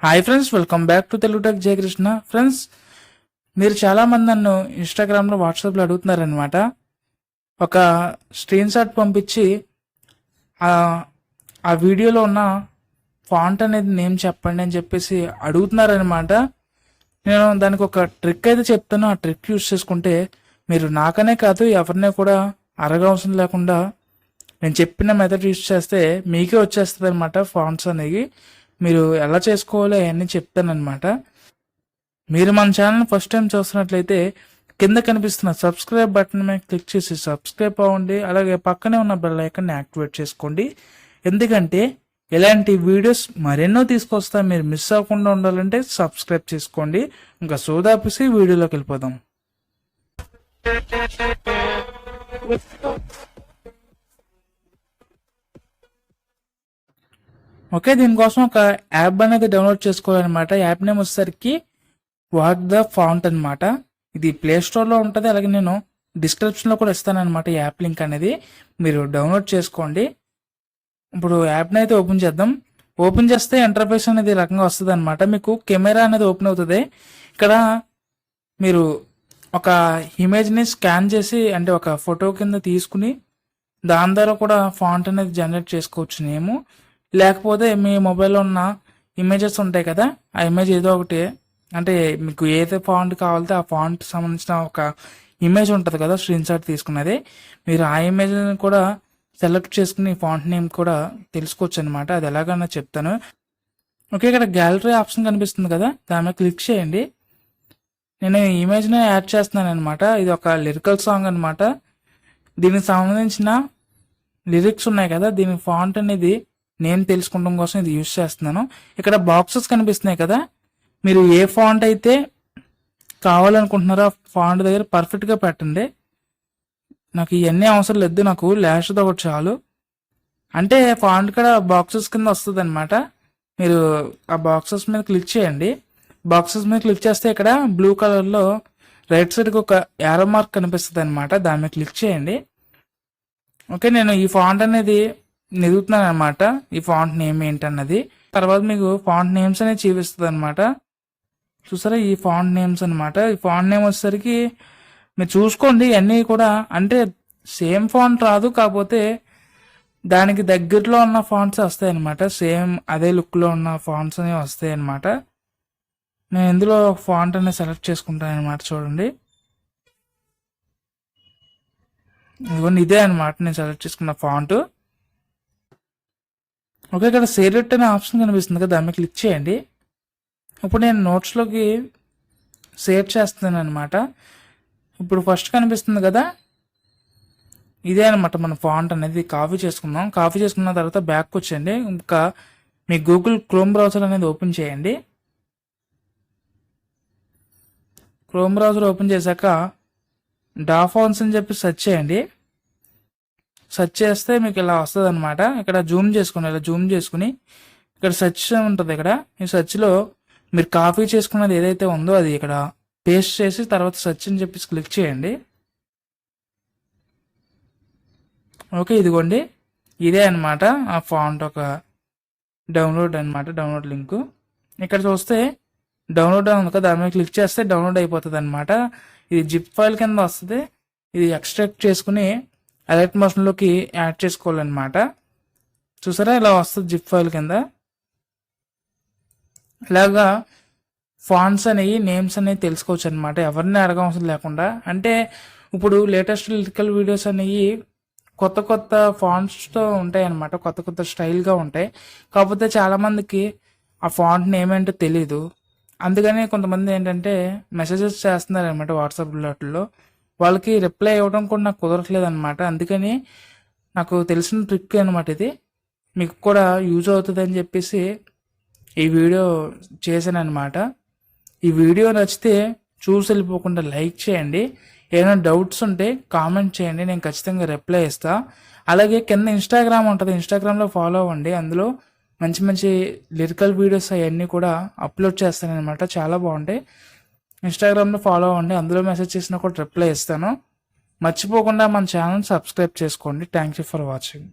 Hi friends, welcome back to Telugu tech Jayakrishna. Friends, మీరు చాలామంది నన్ను ఇన్స్టాగ్రామ్లో వాట్సాప్లో అడుగుతున్నారనమాట. ఒక స్క్రీన్ షాట్ పంపించి ఆ వీడియోలో ఉన్న ఫాంట్ అనేది నేమ్ చెప్పండి అని చెప్పేసి అడుగుతున్నారనమాట. నేను దానికి ఒక ట్రిక్ అయితే చెప్తాను. ఆ ట్రిక్ యూస్ చేసుకుంటే మీరు నాకనే కాదు ఎవరినే కూడా అడగవసరం లేకుండా నేను చెప్పిన మెథడ్ యూస్ చేస్తే మీకే వచ్చేస్తుంది అనమాట ఫాంట్స్ అనేవి. మీరు ఎలా చేసుకోవాలో అవన్నీ చెప్తానమాట. మీరు మన ఛానల్ ఫస్ట్ టైం చూస్తున్నట్లయితే కింద కనిపిస్తున్న సబ్స్క్రైబ్ బటన్ మీద క్లిక్ చేసి సబ్స్క్రైబ్ అవ్వండి. అలాగే పక్కనే ఉన్న బెల్ ఐకాన్ని యాక్టివేట్ చేసుకోండి. ఎందుకంటే ఇలాంటి వీడియోస్ మరెన్నో తీసుకొస్తా. మీరు మిస్ అవ్వకుండా ఉండాలంటే సబ్స్క్రైబ్ చేసుకోండి. ఇంకా సోదాపిసి వీడియోలోకి వెళ్ళిపోదాం. ఓకే, దీనికోసం ఒక యాప్ అనేది డౌన్లోడ్ చేసుకోవాలన్నమాట. యాప్ నేమ్ వచ్చేసరికి వాట్ ద ఫాంట్ అనమాట. ఇది ప్లే స్టోర్లో ఉంటుంది. అలాగే నేను డిస్క్రిప్షన్లో కూడా ఇస్తానన్నమాట ఈ యాప్ లింక్ అనేది. మీరు డౌన్లోడ్ చేసుకోండి. ఇప్పుడు యాప్ని అయితే ఓపెన్ చేద్దాం. ఓపెన్ చేస్తే ఇంటర్ఫేస్ అనేది ఈ రకంగా వస్తుంది అనమాట. మీకు కెమెరా అనేది ఓపెన్ అవుతుంది. ఇక్కడ మీరు ఒక ఇమేజ్ని స్కాన్ చేసి, అంటే ఒక ఫోటో కింద తీసుకుని దాని ద్వారా కూడా ఫాంట్ అనేది జనరేట్ చేసుకోవచ్చు నేము. లేకపోతే మీ మొబైల్లో ఉన్న ఇమేజెస్ ఉంటాయి కదా, ఆ ఇమేజ్ ఏదో ఒకటి, అంటే మీకు ఏదో ఫాంట్ కావాలితే ఆ ఫాంట్ సంబంధించిన ఒక ఇమేజ్ ఉంటుంది కదా స్క్రీన్ షాట్ తీసుకున్నది, మీరు ఆ ఇమేజ్ని కూడా సెలెక్ట్ చేసుకుని ఫాంట్ నేమ్ కూడా తెలుసుకోవచ్చు అనమాట. అది ఎలాగన్నా చెప్తాను. ఓకే, ఇక్కడ గ్యాలరీ ఆప్షన్ కనిపిస్తుంది కదా, దాని మీద క్లిక్ చేయండి. నేను ఈ ఇమేజ్ని యాడ్ చేస్తున్నాను అనమాట. ఇది ఒక లిరికల్ సాంగ్ అనమాట. దీనికి సంబంధించిన లిరిక్స్ ఉన్నాయి కదా, దీని ఫాంట్ అనేది నేను తెలుసుకోవడం కోసం ఇది యూజ్ చేస్తున్నాను. ఇక్కడ బాక్సెస్ కనిపిస్తున్నాయి కదా, మీరు ఏ ఫాంట్ అయితే కావాలనుకుంటున్నారో ఆ ఫాంట్ దగ్గర పర్ఫెక్ట్గా పెట్టండి. నాకు ఇవన్నీ అవసరం లేదు, నాకు లాస్ట్తో ఒకటి చాలు. అంటే ఫాంట్ కూడా బాక్సెస్ కింద వస్తుంది అనమాట. మీరు ఆ బాక్సెస్ మీద క్లిక్ చేయండి. బాక్సెస్ మీద క్లిక్ చేస్తే ఇక్కడ బ్లూ కలర్లో రైట్ సైడ్కి ఒక యారో మార్క్ కనిపిస్తుంది అనమాట. దాని మీద క్లిక్ చేయండి. ఓకే, నేను ఈ ఫాంట్ అనేది ఎదుగుతున్నాను అనమాట. ఈ ఫాంట్ నేమ్ ఏంటన్నది తర్వాత మీకు ఫాంట్ నేమ్స్ అనేది చూపిస్తుంది అనమాట. చూసారా, ఈ ఫాంట్ నేమ్స్ అనమాట. ఈ ఫాంట్ నేమ్ వచ్చేసరికి మీరు చూసుకోండి, అన్నీ కూడా అంటే సేమ్ ఫాంట్ రాదు, కాకపోతే దానికి దగ్గరలో ఉన్న ఫాంట్స్ వస్తాయి అనమాట. సేమ్ అదే లుక్లో ఉన్న ఫాంట్స్ అనేవి వస్తాయి అనమాట. నేను ఇందులో ఫాంట్ అనేది సెలెక్ట్ చేసుకుంటాను అనమాట. చూడండి, ఇదిగోండి, ఇదే అనమాట నేను సెలెక్ట్ చేసుకున్న ఫాంట్. ఓకే, ఇక్కడ సేవ్ ఇట్ అనే ఆప్షన్ కనిపిస్తుంది కదా, దాని మీద క్లిక్ చేయండి. ఇప్పుడు నేను నోట్స్లోకి సేవ్ చేస్తున్నాను అనమాట. ఇప్పుడు ఫస్ట్ కనిపిస్తుంది కదా, ఇదే అనమాట మన ఫాంట్ అనేది. కాపీ చేసుకుందాం. కాపీ చేసుకున్న తర్వాత బ్యాక్ వచ్చేయండి. ఇంకా మీ గూగుల్ క్రోమ్ బ్రౌజర్ అనేది ఓపెన్ చేయండి. క్రోమ్ బ్రౌజర్ ఓపెన్ చేశాక డా ఫాంట్స్ అని చెప్పి సెర్చ్ చేయండి. సెర్చ్ చేస్తే మీకు ఇలా వస్తుంది అనమాట. ఇక్కడ జూమ్ చేసుకుని, ఇలా జూమ్ చేసుకుని ఇక్కడ సెర్చ్ ఉంటుంది. ఇక్కడ ఈ సెర్చ్లో మీరు కాపీ చేసుకున్నది ఏదైతే ఉందో అది ఇక్కడ పేస్ట్ చేసి తర్వాత సెర్చ్ అని చెప్పేసి క్లిక్ చేయండి. ఓకే, ఇదిగోండి, ఇదే అనమాట ఆ ఫాంట్ ఒక డౌన్లోడ్ అనమాట, డౌన్లోడ్ లింకు. ఇక్కడ చూస్తే డౌన్లోడ్ ఉంది కదా, దాని మీద క్లిక్ చేస్తే డౌన్లోడ్ అయిపోతుంది అనమాట. ఇది జిప్ ఫైల్ కింద వస్తుంది. ఇది ఎక్స్ట్రాక్ట్ చేసుకుని అలర్ట్ మోషన్లోకి యాడ్ చేసుకోవాలన్నమాట. చూసారా, ఇలా వస్తుంది జిప్ ఫైల్ కింద. ఇలాగా ఫాంట్స్ అనేవి, నేమ్స్ అనేవి తెలుసుకోవచ్చు అనమాట, ఎవరిని అడగవసరం లేకుండా. అంటే ఇప్పుడు లేటెస్ట్ లిరికల్ వీడియోస్ అనేవి కొత్త కొత్త ఫాంట్స్తో ఉంటాయి అనమాట, కొత్త కొత్త స్టైల్గా ఉంటాయి. కాకపోతే చాలామందికి ఆ ఫాంట్ నేమ్ ఏంటో తెలీదు. అందుకని కొంతమంది ఏంటంటే మెసేజెస్ చేస్తున్నారు అనమాట వాట్సాప్లో. వాళ్ళకి రిప్లై ఇవ్వడం కూడా నాకు కుదరట్లేదు అనమాట. అందుకని నాకు తెలిసిన ట్రిక్ అనమాట ఇది, మీకు కూడా యూజ్ అవుతుంది అని చెప్పేసి ఈ వీడియో చేశాను అనమాట. ఈ వీడియో నచ్చితే చూసి వెళ్ళిపోకుండా లైక్ చేయండి. ఏమైనా డౌట్స్ ఉంటే కామెంట్ చేయండి, నేను ఖచ్చితంగా రిప్లై ఇస్తాను. అలాగే కింద ఇన్స్టాగ్రామ్ ఉంటుంది, ఇన్స్టాగ్రామ్లో ఫాలో అవ్వండి. అందులో మంచి మంచి లిరికల్ వీడియోస్ అవన్నీ కూడా అప్లోడ్ చేస్తాను అనమాట, చాలా బాగుంటాయి. ఇన్స్టాగ్రామ్లో ఫాలో అవ్వండి, అందులో మెసేజ్ చేసినా కూడా రిప్లై ఇస్తాను. మర్చిపోకుండా మన ఛానల్ సబ్స్క్రైబ్ చేసుకోండి. Thank you for watching.